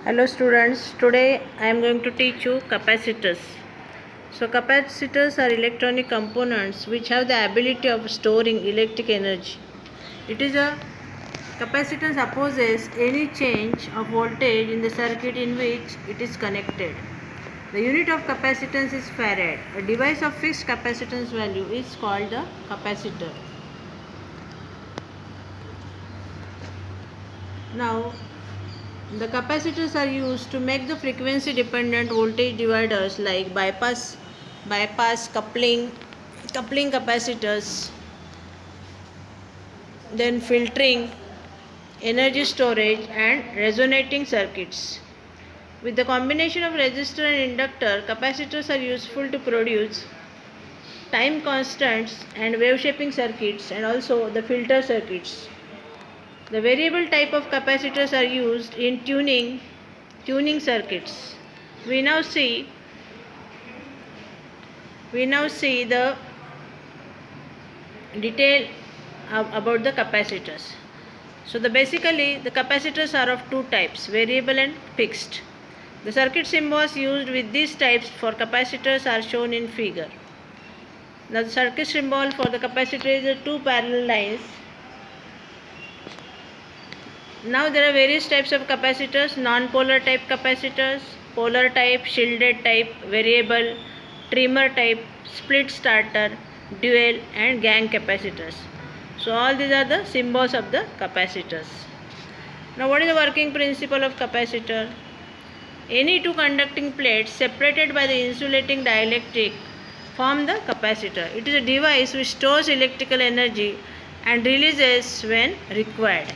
Hello students, today I am going to teach you capacitors. So capacitors are electronic components which have the ability of storing electric energy. It is a capacitance opposes any change of voltage in the circuit in which it is connected. The unit of capacitance is farad. A device of fixed capacitance value is called the capacitor. Now the capacitors are used to make the frequency dependent voltage dividers like bypass, coupling capacitors, then filtering, energy storage and resonating circuits. With the combination of resistor and inductor, capacitors are useful to produce time constants and wave shaping circuits and also the filter circuits. The variable type of capacitors are used in tuning circuits. We now see the detail about the capacitors. So basically the capacitors are of two types, variable and fixed. The circuit symbols used with these types for capacitors are shown in figure. Now the circuit symbol for the capacitor is the two parallel lines. Now there are various types of capacitors: non-polar type capacitors, polar type, shielded type, variable, trimmer type, split starter, dual and gang capacitors. So all these are the symbols of the capacitors. Now what is the working principle of capacitor? Any two conducting plates separated by the insulating dielectric form the capacitor. It is a device which stores electrical energy and releases when required.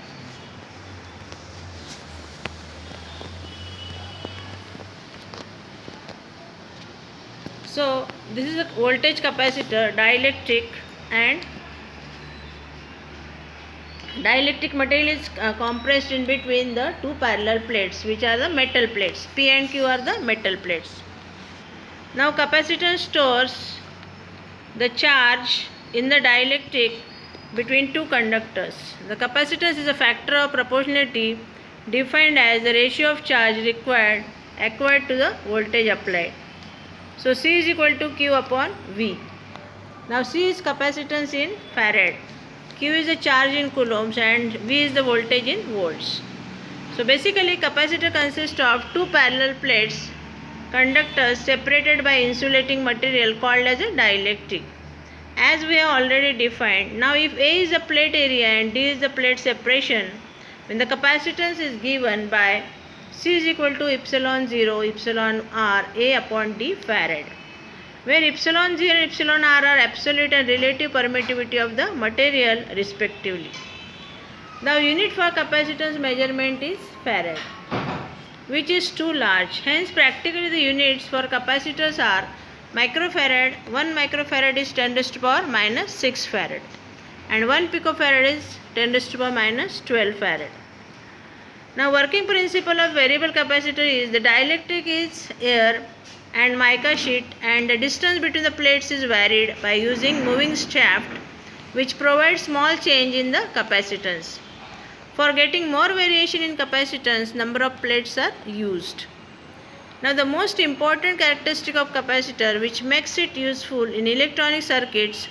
So this is a voltage capacitor, dielectric material is compressed in between the two parallel plates, which are the metal plates. P and Q are the metal plates. Now capacitor stores the charge in the dielectric between two conductors. The capacitance is a factor of proportionality defined as the ratio of charge required acquired to the voltage applied. So C is equal to Q upon V. Now C is capacitance in farad, Q is the charge in coulombs and V is the voltage in volts. So basically capacitor consists of two parallel plates, conductors separated by insulating material called as a dielectric. As we have already defined, now if A is the plate area and D is the plate separation, when the capacitance is given by C is equal to epsilon 0 epsilon r A upon D farad, where epsilon 0 and epsilon r are absolute and relative permittivity of the material respectively. The unit for capacitance measurement is farad, which is too large. Hence practically the units for capacitors are microfarad. 1 microfarad is 10 raised to the power minus 6 farad and 1 picofarad is 10 raised to the power minus 12 farad. Now working principle of variable capacitor is the dielectric is air and mica sheet and the distance between the plates is varied by using moving shaft, which provides small change in the capacitance. For getting more variation in capacitance, number of plates are used. Now the most important characteristic of capacitor which makes it useful in electronic circuits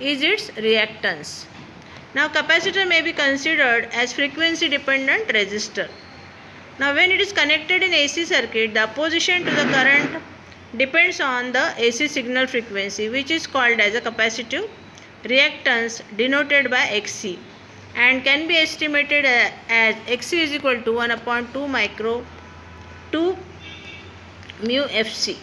is its reactance. Now capacitor may be considered as frequency dependent resistor. Now when it is connected in AC circuit, the opposition to the current depends on the AC signal frequency, which is called as a capacitive reactance denoted by Xc and can be estimated as Xc is equal to 1 upon 2 mu Fc.